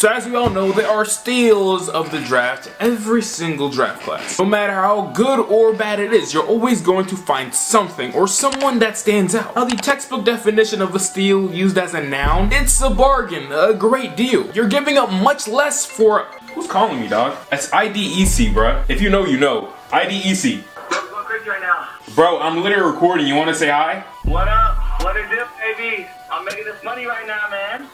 So as we all know, there are steals of the draft every single draft class. No matter how good or bad it is, you're always going to find something or someone that stands out. Now the textbook definition of a steal used as a noun, it's a bargain, a great deal. You're giving up much less for... Who's calling me, dog? That's IDEC, bruh. If you know, you know. IDEC. I'm going crazy right now. Bro, I'm literally recording. You want to say hi? What up? What is it, baby? I'm making this money right now, man.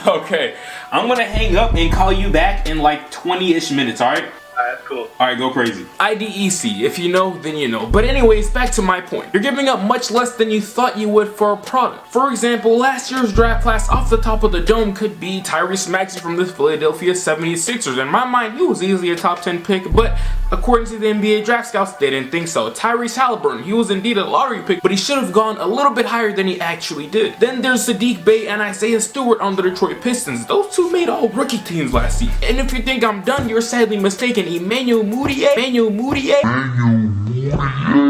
Okay, I'm gonna hang up and call you back in like 20-ish minutes, alright? Alright, that's cool. Alright, go crazy. IDEC, if you know, then you know. But anyways, back to my point. You're giving up much less than you thought you would for a product. For example, last year's draft class off the top of the dome could be Tyrese Maxey from the Philadelphia 76ers. In my mind, he was easily a top 10 pick, but according to the NBA draft scouts, they didn't think so. Tyrese Halliburton, he was indeed a lottery pick, but he should have gone a little bit higher than he actually did. Then there's Sadiq Bey and Isaiah Stewart on the Detroit Pistons. Those two made all rookie teams last season. And if you think I'm done, you're sadly mistaken. Emmanuel Mudiay.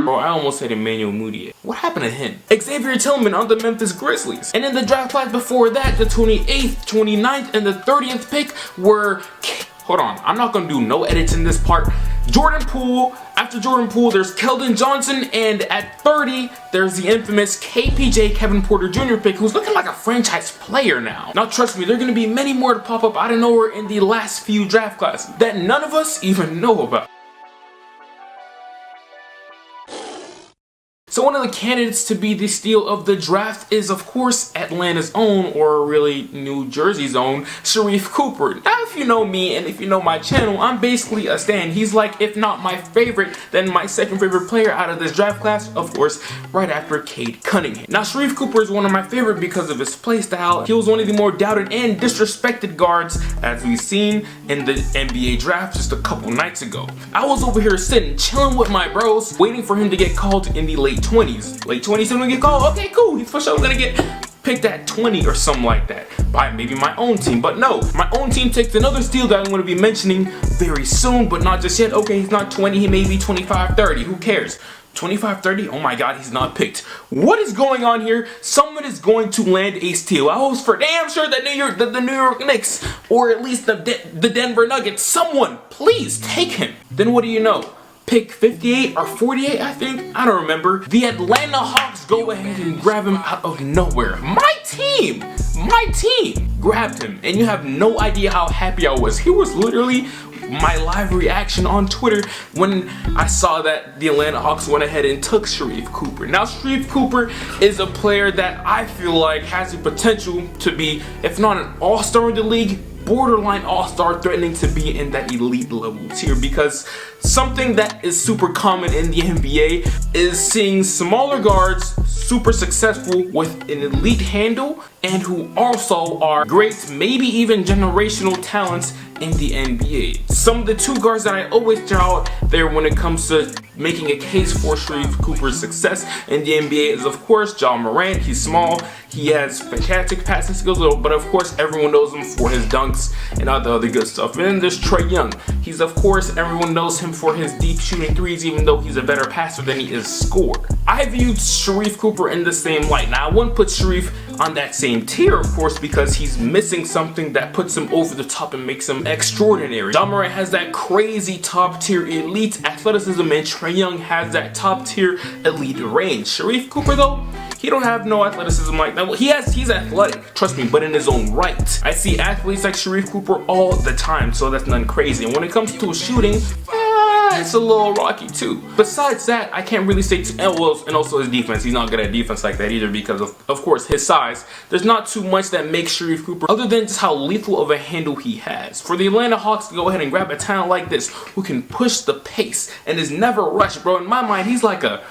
Bro, I almost said Emmanuel Mudiay. What happened to him? Xavier Tillman on the Memphis Grizzlies. And in the draft class before that, the 28th, 29th, and the 30th pick were... Hold on, I'm not gonna do no edits in this part. Jordan Poole. After Jordan Poole, there's Jalen Johnson, and at 30, there's the infamous KPJ Kevin Porter Jr. pick, who's looking like a franchise player now. Now, trust me, there are gonna be many more to pop up out of nowhere in the last few draft classes that none of us even know about. So one of the candidates to be the steal of the draft is, of course, Atlanta's own, or really New Jersey's own, Sharife Cooper. Now, if you know me and if you know my channel, I'm basically a stan. He's like, if not my favorite, then my second favorite player out of this draft class, of course, right after Cade Cunningham. Now, Sharife Cooper is one of my favorite because of his playstyle. He was one of the more doubted and disrespected guards, as we've seen in the NBA draft just a couple nights ago. I was over here sitting, chilling with my bros, waiting for him to get called in the late 20s. Late 20s, someone get called? Okay, cool. He's for sure gonna get picked at 20 or something like that by maybe my own team. But no, my own team takes another steal that I'm going to be mentioning very soon, but not just yet. Okay, he's not 20, he may be 25, 30. Who cares? 25, 30? Oh my god, he's not picked. What is going on here? Someone is going to land a steal. I was for damn sure that the New York Knicks, or at least the Denver Nuggets, someone, please take him. Then what do you know? Pick 58 or 48, I think. I don't remember. The Atlanta Hawks go ahead and grab him out of nowhere. My team grabbed him, and you have no idea how happy I was. He was literally my live reaction on Twitter when I saw that the Atlanta Hawks went ahead and took Sharife Cooper. Now, Sharife Cooper is a player that I feel like has the potential to be, if not an all-star in the league, borderline all-star, threatening to be in that elite level tier, because something that is super common in the NBA is seeing smaller guards super successful with an elite handle and who also are great, maybe even generational talents in the NBA. Some of the two guards that I always throw out there when it comes to making a case for Sharife Cooper's success in the NBA is, of course, Ja Morant. He's small, he has fantastic passing skills, but of course everyone knows him for his dunks and all the other good stuff. And then there's Trey Young. He's, of course, everyone knows him for his deep shooting threes, even though he's a better passer than he is scorer. I viewed Sharife Cooper in the same light. Now, I wouldn't put Sharife on that same tier, of course, because he's missing something that puts him over the top and makes him extraordinary. Ja Morant has that crazy top tier elite athleticism, and Trey Young has that top tier elite range. Sharife Cooper, though, he don't have no athleticism like that. Well, he's athletic, trust me, but in his own right. I see athletes like Sharife Cooper all the time, so that's nothing crazy. And when it comes to shooting, it's a little rocky too. Besides that, I can't really say and also his defense. He's not good at defense like that either because of course his size. There's not too much that makes Sharife Cooper other than just how lethal of a handle he has. For the Atlanta Hawks to go ahead and grab a talent like this who can push the pace and is never rushed, bro, in my mind he's like a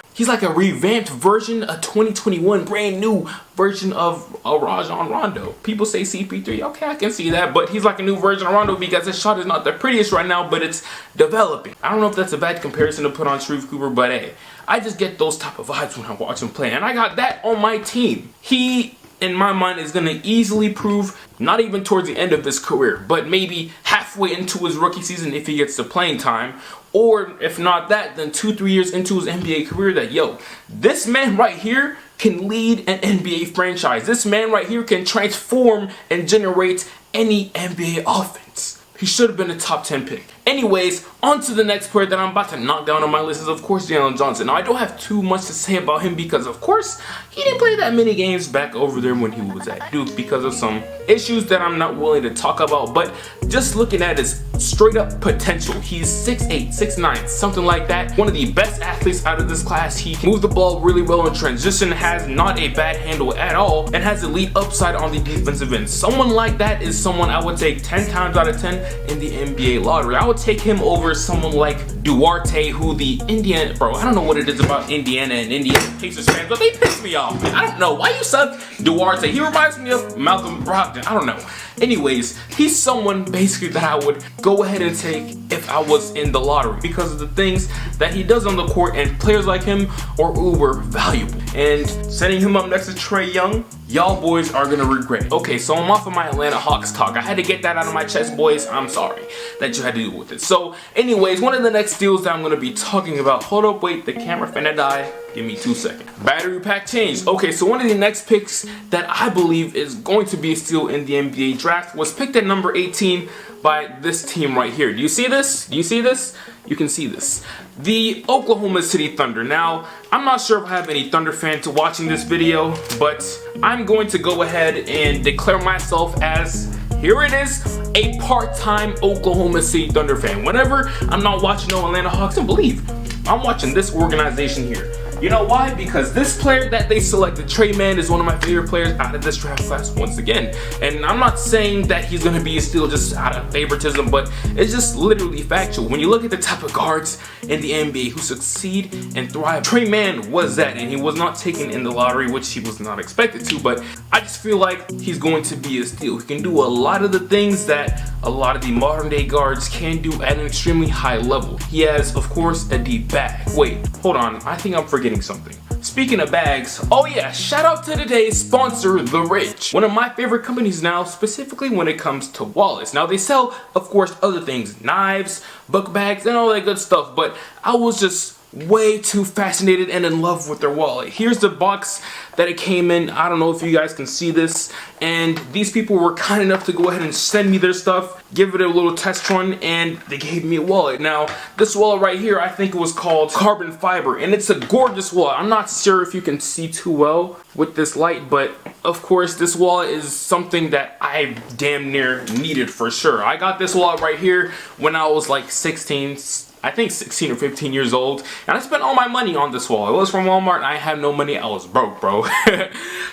revamped version, a 2021 brand new version of Rajon Rondo. People say CP3, okay, I can see that, but he's like a new version of Rondo because his shot is not the prettiest right now, but it's developing. I don't know if that's a bad comparison to put on Sharife Cooper, but hey, I just get those type of vibes when I watch him play, and I got that on my team. He, in my mind, is going to easily prove, not even towards the end of his career, but maybe halfway into his rookie season if he gets the playing time, or if not that, then 2-3 years into his NBA career, that yo, this man right here can lead an NBA franchise. This man right here can transform and generate any NBA offense. He should have been a top 10 pick. Anyways, on to the next player that I'm about to knock down on my list is, of course, Jalen Johnson. Now, I don't have too much to say about him because, of course, he didn't play that many games back over there when he was at Duke because of some issues that I'm not willing to talk about. But just looking at his straight up potential, he's 6'8", 6'9", something like that. One of the best athletes out of this class. He moves the ball really well in transition, has not a bad handle at all, and has elite upside on the defensive end. Someone like that is someone I would take 10 times out of 10 in the NBA lottery. I would take him over someone like Duarte, who the Indiana, bro, I don't know what it is about Indiana and Indiana Pacers fans, but they piss me off, man. I don't know why you suck Duarte. He reminds me of Malcolm Brogdon. I don't know. Anyways, he's someone basically that I would go ahead and take if I was in the lottery because of the things that he does on the court, and players like him are uber valuable. And setting him up next to Trey Young, y'all boys are gonna regret it. Okay, so I'm off of my Atlanta Hawks talk. I had to get that out of my chest, boys. I'm sorry that you had to deal with it. So anyways, one of the next deals that I'm gonna be talking about, hold up, wait, the camera finna die. Give me 2 seconds. Battery pack change. Okay, so one of the next picks that I believe is going to be a steal in the NBA draft was picked at number 18 by this team right here. Do you see this? Do you see this? You can see this. The Oklahoma City Thunder. Now, I'm not sure if I have any Thunder fans watching this video, but I'm going to go ahead and declare myself as, here it is, a part-time Oklahoma City Thunder fan. Whenever I'm not watching no Atlanta Hawks, don't believe, I'm watching this organization here. You know why? Because this player that they selected, Trey Mann, is one of my favorite players out of this draft class once again. And I'm not saying that he's going to be a steal just out of favoritism, but it's just literally factual. When you look at the type of guards in the NBA who succeed and thrive, Trey Mann was that, and he was not taken in the lottery, which he was not expected to, but I just feel like he's going to be a steal. He can do a lot of the things that a lot of the modern day guards can do at an extremely high level. He has, of course, a deep bag. Wait, hold on, I think I'm forgetting something. Speaking of bags, oh yeah, shout out to today's sponsor, The Ridge. One of my favorite companies now, specifically when it comes to wallets. Now they sell, of course, other things, knives, book bags, and all that good stuff, but I was just way too fascinated and in love with their wallet. Here's the box that it came in. I don't know if you guys can see this, and these people were kind enough to go ahead and send me their stuff, give it a little test run, and they gave me a wallet. Now this wallet right here, I think it was called Carbon Fiber, and it's a gorgeous wallet. I'm not sure if you can see too well with this light, but of course this wallet is something that I damn near needed for sure. I got this wallet right here when I was like 16 or 15 years old, and I spent all my money on this wallet. It was from Walmart and I had no money. I was broke, bro.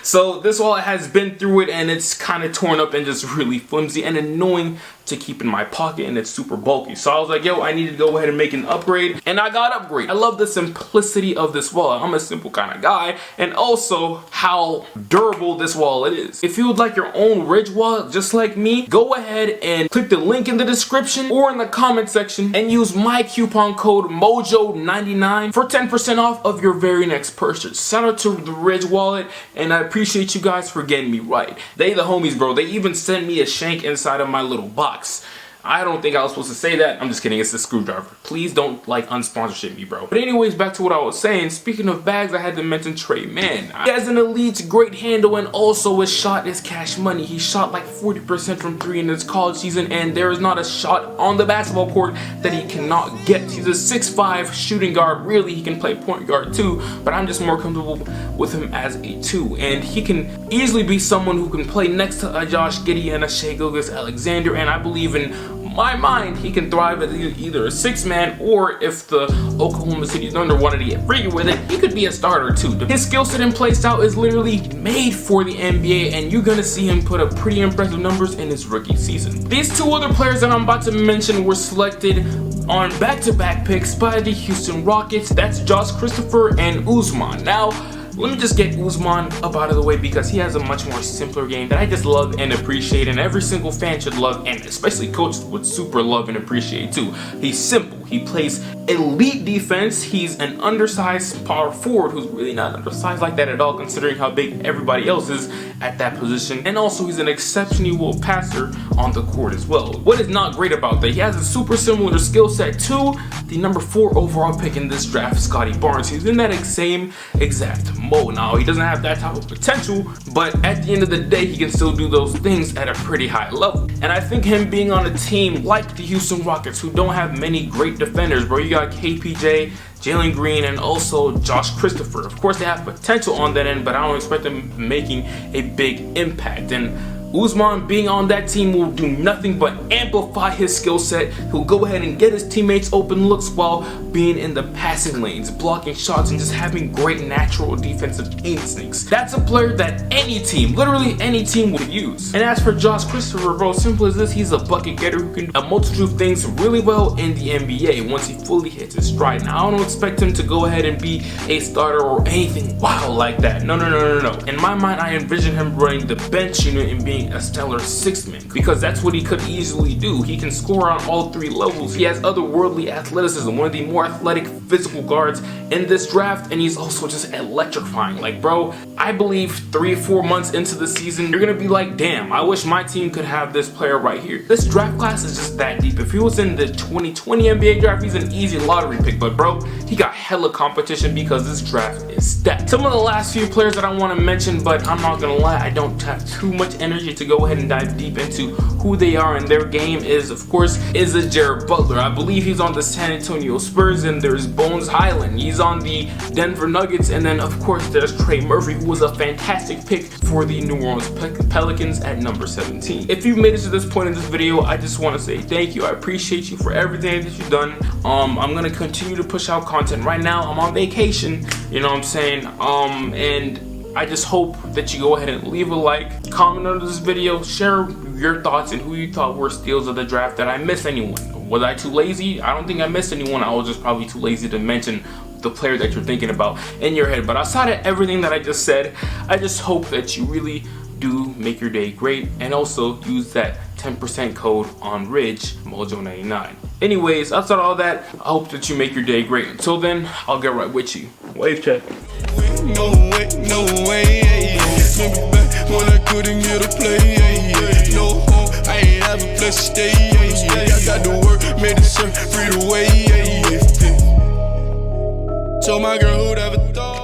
So this wallet has been through it, and it's kind of torn up and just really flimsy and annoying to keep in my pocket, and it's super bulky. So I was like, yo, I need to go ahead and make an upgrade, and I got upgrade. I love the simplicity of this wallet. I'm a simple kind of guy, and also how durable this wallet is. If you would like your own Ridge wallet just like me, go ahead and click the link in the description or in the comment section and use my coupon code MOJO99 for 10% off of your very next purchase. Shout out to the Ridge wallet, and I appreciate you guys for getting me right. They the homies, bro. They even sent me a shank inside of my little box. I don't think I was supposed to say that. I'm just kidding. It's a screwdriver. Please don't like unsponsorship me, bro. But anyways, back to what I was saying. Speaking of bags, I had to mention Trey Mann. He has an elite, great handle, and also his shot is cash money. He shot like 40% from 3 in his college season, and there is not a shot on the basketball court that he cannot get. He's a 6'5" shooting guard. Really, he can play point guard too, but I'm just more comfortable with him as a 2. And he can easily be someone who can play next to a Josh Giddey and a Shai Gilgeous-Alexander, and I believe in my mind, he can thrive as either a 6-man, or if the Oklahoma City Thunder wanted to get freaky with it, he could be a starter too. His skill set and play style is literally made for the NBA, and you're gonna see him put up pretty impressive numbers in his rookie season. These two other players that I'm about to mention were selected on back-to-back picks by the Houston Rockets. That's Josh Christopher and Usman. Now, let me just get Usman up out of the way because he has a much more simpler game that I just love and appreciate, and every single fan should love, and especially coaches would super love and appreciate too. He's simple. He plays elite defense. He's an undersized power forward who's really not undersized like that at all, considering how big everybody else is at that position. And also, he's an exceptionally well passer on the court as well. What is not great about that, he has a super similar skill set to the number 4 overall pick in this draft, Scotty Barnes. He's in that same exact mode. Now, he doesn't have that type of potential, but at the end of the day, he can still do those things at a pretty high level. And I think him being on a team like the Houston Rockets, who don't have many great defenders, bro, you got KPJ, Jalen Green, and also Josh Christopher. Of course, they have potential on that end, but I don't expect them making a big impact. And Usman being on that team will do nothing but amplify his skill set. He'll go ahead and get his teammates open looks while being in the passing lanes, blocking shots, and just having great natural defensive instincts. That's a player that any team, literally any team, would use. And as for Josh Christopher, bro, simple as this, he's a bucket getter who can do a multitude of things really well in the NBA once he fully hits his stride. Now, I don't expect him to go ahead and be a starter or anything wild like that. No. In my mind, I envision him running the bench unit and being a stellar 6-man, because that's what he could easily do. He can score on all 3 levels. He has otherworldly athleticism, one of the more athletic physical guards in this draft, and he's also just electrifying. Like, bro, I believe 3 or 4 months into the season, you're gonna be like, damn, I wish my team could have this player right here. This draft class is just that deep. If he was in the 2020 NBA draft, he's an easy lottery pick, but bro, he got hella competition because this draft is stacked. Some of the last few players that I want to mention, but I'm not gonna lie, I don't have too much energy to go ahead and dive deep into who they are and their game is, of course, is a Jared Butler. I believe he's on the San Antonio Spurs, and there's Bones Hyland. He's on the Denver Nuggets, and then of course there's Trey Murphy, who was a fantastic pick for the New Orleans Pelicans at number 17. If you've made it to this point in this video, I just want to say thank you. I appreciate you for everything that you've done. I'm gonna continue to push out content. Right now I'm on vacation, you know what I'm saying, and I just hope that you go ahead and leave a like, comment under this video, share your thoughts and who you thought were steals of the draft. Did I miss anyone? Was I too lazy? I don't think I missed anyone. I was just probably too lazy to mention the player that you're thinking about in your head. But outside of everything that I just said, I just hope that you really do make your day great, and also use that 10% code on Ridge, Mojo99. Anyways, outside of all that, I hope that you make your day great. Until then, I'll get right with you. Wave check. No way, maybe back when I couldn't get a play, no home, I ain't have a place to stay, I got to work, made the shirt, free the way, So my girl, who'd ever thought?